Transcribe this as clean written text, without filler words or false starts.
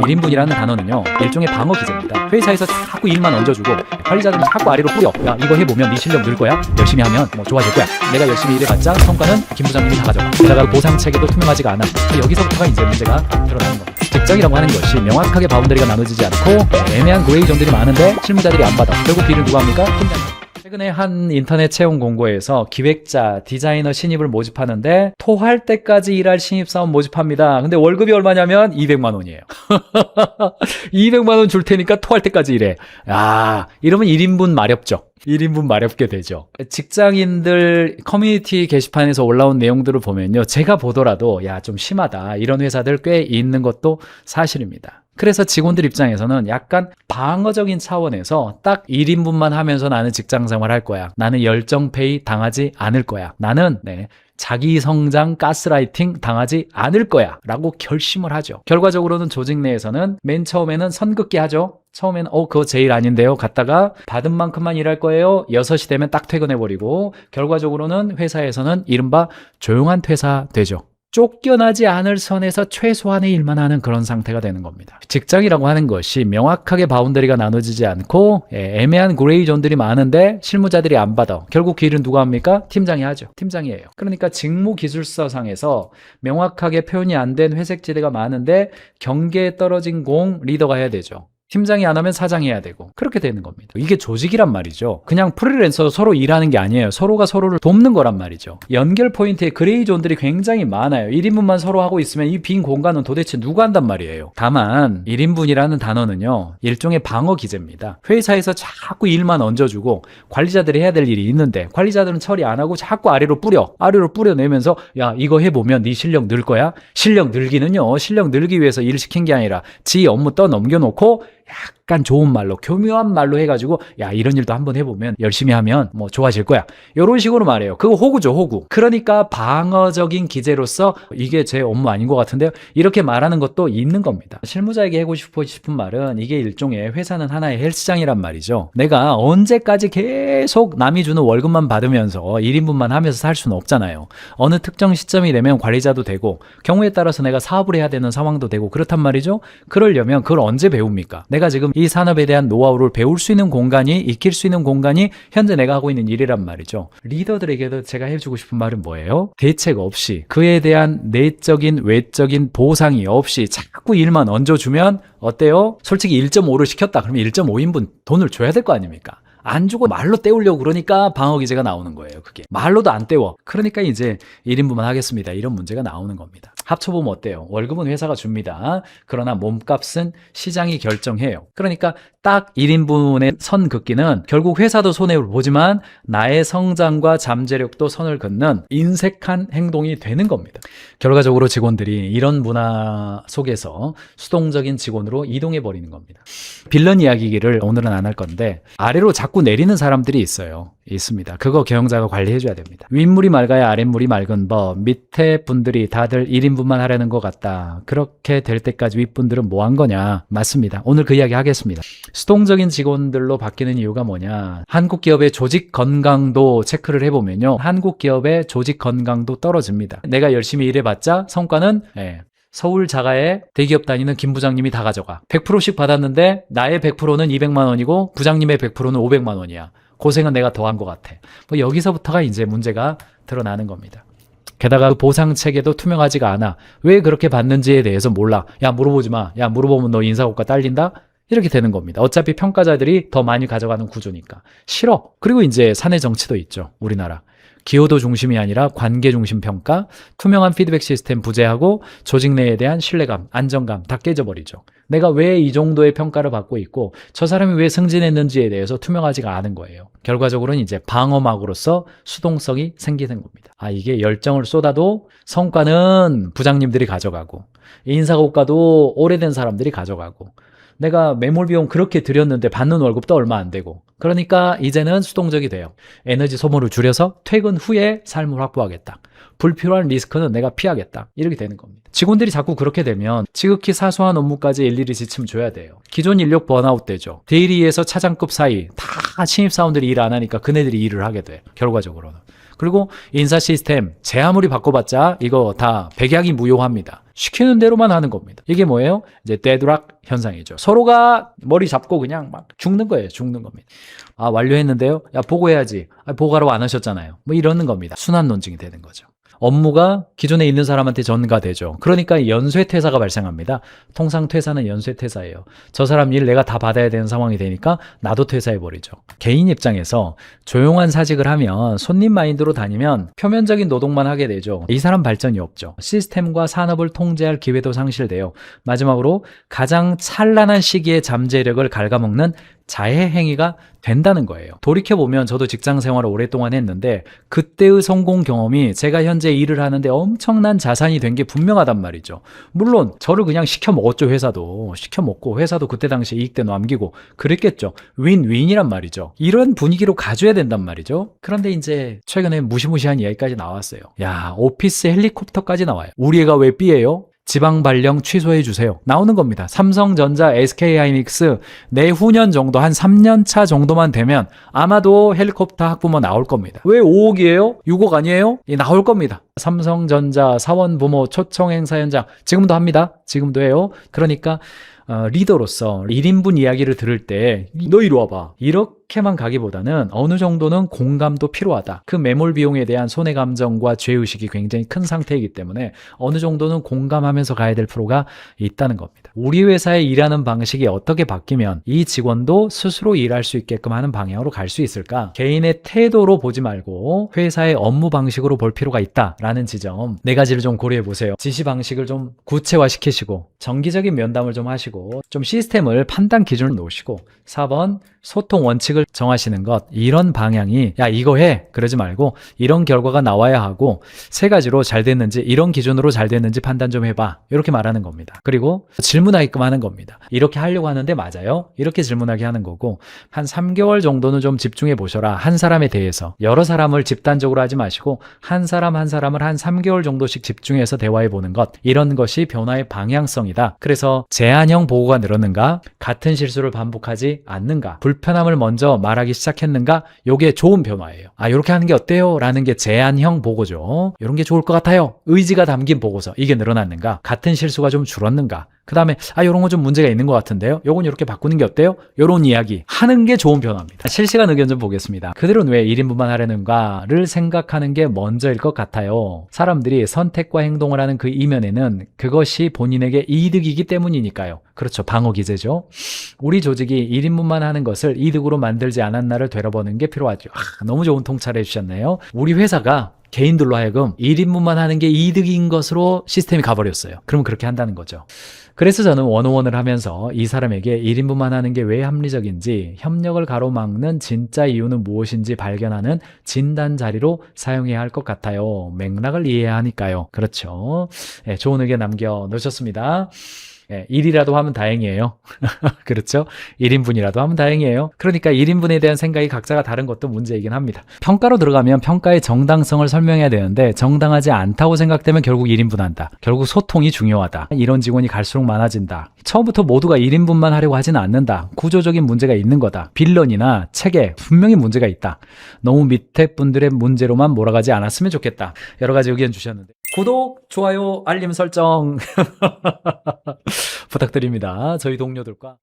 1인분이라는 단어는요 일종의 방어 기제입니다. 회사에서 자꾸 일만 얹어주고 관리자들은 자꾸 아래로 뿌려. 야 이거 해보면 네 실력 늘 거야. 열심히 하면 뭐 좋아질 거야. 내가 열심히 일해봤자 성과는 김 부장님이 다 가져가. 게다가 보상 체계도 투명하지가 않아. 여기서부터가 이제 문제가 드러나는 겁니다. 직장이라고 하는 것이 명확하게 바운더리가 나눠지지 않고 애매한 그레이 존들이 많은데 실무자들이 안 받아. 결국 비를 누가 합니까? 팀장님. 최근에 한 인터넷 채용 공고에서 기획자, 디자이너 신입을 모집하는데 토할 때까지 일할 신입사원 모집합니다. 근데 월급이 얼마냐면 200만 원이에요. 200만 원 줄 테니까 토할 때까지 일해. 야, 이러면 1인분 마렵죠. 1인분 마렵게 되죠. 직장인들 커뮤니티 게시판에서 올라온 내용들을 보면요. 제가 보더라도 야, 좀 심하다. 이런 회사들 꽤 있는 것도 사실입니다. 그래서 직원들 입장에서는 약간 방어적인 차원에서 딱 1인분만 하면서 나는 직장생활 할 거야. 나는 열정페이 당하지 않을 거야. 나는 자기 성장 가스라이팅 당하지 않을 거야 라고 결심을 하죠. 결과적으로는 조직 내에서는 맨 처음에는 선긋기 하죠. 처음에는 그거 제 일 아닌데요 갔다가 받은 만큼만 일할 거예요. 6시 되면 딱 퇴근해버리고 결과적으로는 회사에서는 이른바 조용한 퇴사 되죠. 쫓겨나지 않을 선에서 최소한의 일만 하는 그런 상태가 되는 겁니다. 직장이라고 하는 것이 명확하게 바운더리가 나눠지지 않고 애매한 그레이 존들이 많은데 실무자들이 안 받아. 결국 그 일은 누가 합니까? 팀장이 하죠. 팀장이에요. 그러니까 직무기술서상에서 명확하게 표현이 안 된 회색지대가 많은데 경계에 떨어진 공 리더가 해야 되죠. 팀장이 안 하면 사장이 해야 되고 그렇게 되는 겁니다. 이게 조직이란 말이죠. 그냥 프리랜서 서로 일하는 게 아니에요. 서로가 서로를 돕는 거란 말이죠. 연결 포인트에 그레이 존들이 굉장히 많아요. 1인분만 서로 하고 있으면 이 빈 공간은 도대체 누가 한단 말이에요. 다만 1인분이라는 단어는요 일종의 방어 기제입니다. 회사에서 자꾸 일만 얹어주고 관리자들이 해야 될 일이 있는데 관리자들은 처리 안 하고 자꾸 아래로 뿌려내면서 야 이거 해보면 네 실력 늘 거야. 실력 늘기는요 실력 늘기 위해서 일을 시킨 게 아니라 지 업무 떠넘겨놓고 약간 좋은 말로 교묘한 말로 해가지고 야 이런 일도 한번 해보면 열심히 하면 뭐 좋아질 거야 이런 식으로 말해요. 그거 호구죠. 호구. 그러니까 방어적인 기제로서 이게 제 업무 아닌 것 같은데요 이렇게 말하는 것도 있는 겁니다. 실무자에게 하고 싶은 말은 이게 일종의 회사는 하나의 헬스장이란 말이죠. 내가 언제까지 계속 남이 주는 월급만 받으면서 1인분만 하면서 살 수는 없잖아요. 어느 특정 시점이 되면 관리자도 되고 경우에 따라서 내가 사업을 해야 되는 상황도 되고 그렇단 말이죠. 그러려면 그걸 언제 배웁니까? 내가 지금 이 산업에 대한 노하우를 배울 수 있는 공간이 익힐 수 있는 공간이 현재 내가 하고 있는 일이란 말이죠. 리더들에게도 제가 해주고 싶은 말은 뭐예요? 대책 없이 그에 대한 내적인 외적인 보상이 없이 자꾸 일만 얹어주면 어때요? 솔직히 1.5를 시켰다 그러면 1.5인분 돈을 줘야 될 거 아닙니까? 안 주고 말로 때우려고 그러니까 방어 기제가 나오는 거예요. 그게 말로도 안 때워. 그러니까 이제 1인분만 하겠습니다. 이런 문제가 나오는 겁니다. 합쳐보면 어때요? 월급은 회사가 줍니다. 그러나 몸값은 시장이 결정해요. 그러니까 딱 1인분의 선 긋기는 결국 회사도 손해를 보지만 나의 성장과 잠재력도 선을 긋는 인색한 행동이 되는 겁니다. 결과적으로 직원들이 이런 문화 속에서 수동적인 직원으로 이동해 버리는 겁니다. 빌런 이야기를 오늘은 안 할 건데 아래로 자꾸 내리는 사람들이 있습니다. 그거 경영자가 관리해 줘야 됩니다. 윗물이 맑아야 아랫물이 맑은 법. 밑에 분들이 다들 1인분만 하려는 것 같다. 그렇게 될 때까지 윗분들은 뭐 한 거냐? 맞습니다. 오늘 그 이야기 하겠습니다. 수동적인 직원들로 바뀌는 이유가 뭐냐? 한국 기업의 조직 건강도 체크를 해보면요. 한국 기업의 조직 건강도 떨어집니다. 내가 열심히 일해봤자 성과는 서울 자가의 대기업 다니는 김 부장님이 다 가져가. 100%씩 받았는데 나의 100%는 200만 원이고 부장님의 100%는 500만 원이야. 고생은 내가 더 한 것 같아. 뭐 여기서부터가 이제 문제가 드러나는 겁니다. 게다가 보상 체계도 투명하지가 않아. 왜 그렇게 받는지에 대해서 몰라. 야 물어보지 마. 야 물어보면 너 인사고과 딸린다? 이렇게 되는 겁니다. 어차피 평가자들이 더 많이 가져가는 구조니까. 싫어. 그리고 이제 사내 정치도 있죠. 우리나라. 기여도 중심이 아니라 관계 중심 평가, 투명한 피드백 시스템 부재하고 조직 내에 대한 신뢰감, 안정감 다 깨져버리죠. 내가 왜 이 정도의 평가를 받고 있고 저 사람이 왜 승진했는지에 대해서 투명하지가 않은 거예요. 결과적으로는 이제 방어막으로서 수동성이 생기는 겁니다. 이게 열정을 쏟아도 성과는 부장님들이 가져가고 인사고과도 오래된 사람들이 가져가고 내가 매몰 비용 그렇게 들였는데 받는 월급도 얼마 안 되고 그러니까 이제는 수동적이 돼요. 에너지 소모를 줄여서 퇴근 후에 삶을 확보하겠다. 불필요한 리스크는 내가 피하겠다. 이렇게 되는 겁니다. 직원들이 자꾸 그렇게 되면 지극히 사소한 업무까지 일일이 지침 줘야 돼요. 기존 인력 번아웃 되죠. 대리에서 차장급 사이 다 신입사원들이 일 안 하니까 그네들이 일을 하게 돼. 결과적으로는. 그리고 인사 시스템 제 아무리 바꿔봤자 이거 다 백약이 무효합니다. 시키는 대로만 하는 겁니다. 이게 뭐예요? 이제 데드락 현상이죠. 서로가 머리 잡고 그냥 막 죽는 거예요. 죽는 겁니다. 아, 완료했는데요? 야, 보고해야지. 아, 보고하라고 안 하셨잖아요. 뭐 이러는 겁니다. 순환 논증이 되는 거죠. 업무가 기존에 있는 사람한테 전가되죠. 그러니까 연쇄퇴사가 발생합니다. 통상 퇴사는 연쇄퇴사예요. 저 사람 일 내가 다 받아야 되는 상황이 되니까 나도 퇴사해버리죠. 개인 입장에서 조용한 사직을 하면 손님 마인드로 다니면 표면적인 노동만 하게 되죠. 이 사람 발전이 없죠. 시스템과 산업을 통제할 기회도 상실돼요. 마지막으로 가장 찬란한 시기에 잠재력을 갉아먹는 자해 행위가 된다는 거예요. 돌이켜보면 저도 직장 생활을 오랫동안 했는데 그때의 성공 경험이 제가 현재 일을 하는데 엄청난 자산이 된 게 분명하단 말이죠. 물론 저를 그냥 시켜 먹었죠. 회사도 시켜 먹고 회사도 그때 당시에 이익대 남기고 그랬겠죠. 윈윈이란 말이죠. 이런 분위기로 가져야 된단 말이죠. 그런데 이제 최근에 무시무시한 이야기까지 나왔어요. 야, 오피스 헬리콥터까지 나와요. 우리 애가 왜 B예요? 지방 발령 취소해 주세요. 나오는 겁니다. 삼성전자, SK하이닉스 내후년 정도 한 3년 차 정도만 되면 아마도 헬리콥터 학부모 나올 겁니다. 왜 5억이에요? 6억 아니에요? 예, 나올 겁니다. 삼성전자 사원 부모 초청 행사 현장 지금도 합니다. 지금도 해요. 그러니까 리더로서 1인분 이야기를 들을 때 너 이리 와봐. 이렇게만 가기보다는 어느 정도는 공감도 필요하다. 그 매몰 비용에 대한 손해감정과 죄의식이 굉장히 큰 상태이기 때문에 어느 정도는 공감하면서 가야 될 필요가 있다는 겁니다. 우리 회사의 일하는 방식이 어떻게 바뀌면 이 직원도 스스로 일할 수 있게끔 하는 방향으로 갈 수 있을까? 개인의 태도로 보지 말고 회사의 업무 방식으로 볼 필요가 있다라는 지점 네 가지를 좀 고려해 보세요. 지시 방식을 좀 구체화시키시고 정기적인 면담을 좀 하시고 좀 시스템을 판단 기준을 놓으시고 4번 소통 원칙을 정하시는 것. 이런 방향이 야 이거 해 그러지 말고 이런 결과가 나와야 하고 세 가지로 잘 됐는지 이런 기준으로 잘 됐는지 판단 좀 해봐 이렇게 말하는 겁니다. 그리고 질문하게끔 하는 겁니다. 이렇게 하려고 하는데 맞아요? 이렇게 질문하게 하는 거고 한 3개월 정도는 좀 집중해 보셔라. 한 사람에 대해서 여러 사람을 집단적으로 하지 마시고 한 사람 한 사람을 한 3개월 정도씩 집중해서 대화해 보는 것. 이런 것이 변화의 방향성이다. 그래서 제한형 보고가 늘었는가? 같은 실수를 반복하지 않는가? 불편함을 먼저 말하기 시작했는가? 요게 좋은 변화예요. 아, 요렇게 하는 게 어때요? 라는 게 제한형 보고죠. 요런 게 좋을 것 같아요. 의지가 담긴 보고서. 이게 늘어났는가? 같은 실수가 좀 줄었는가? 그 다음에 요런 거 좀 문제가 있는 것 같은데요. 요건 이렇게 바꾸는 게 어때요? 요런 이야기 하는 게 좋은 변화입니다. 실시간 의견 좀 보겠습니다. 그들은 왜 1인분만 하려는가를 생각하는 게 먼저일 것 같아요. 사람들이 선택과 행동을 하는 그 이면에는 그것이 본인에게 이득이기 때문이니까요. 그렇죠. 방어 기제죠. 우리 조직이 1인분만 하는 것을 이득으로 만들지 않았나를 되돌아보는 게 필요하죠. 너무 좋은 통찰해 주셨네요. 우리 회사가 개인들로 하여금 1인분만 하는 게 이득인 것으로 시스템이 가버렸어요. 그럼 그렇게 한다는 거죠. 그래서 저는 원오원을 하면서 이 사람에게 1인분만 하는 게 왜 합리적인지 협력을 가로막는 진짜 이유는 무엇인지 발견하는 진단 자리로 사용해야 할 것 같아요. 맥락을 이해해야 하니까요. 그렇죠. 네, 좋은 의견 남겨놓으셨습니다. 예, 1이라도 하면 다행이에요. 그렇죠? 1인분이라도 하면 다행이에요. 그러니까 1인분에 대한 생각이 각자가 다른 것도 문제이긴 합니다. 평가로 들어가면 평가의 정당성을 설명해야 되는데 정당하지 않다고 생각되면 결국 1인분 한다. 결국 소통이 중요하다. 이런 직원이 갈수록 많아진다. 처음부터 모두가 1인분만 하려고 하지는 않는다. 구조적인 문제가 있는 거다. 빌런이나 체계 분명히 문제가 있다. 너무 밑에 분들의 문제로만 몰아가지 않았으면 좋겠다. 여러 가지 의견 주셨는데 구독, 좋아요, 알림 설정 부탁드립니다. 저희 동료들과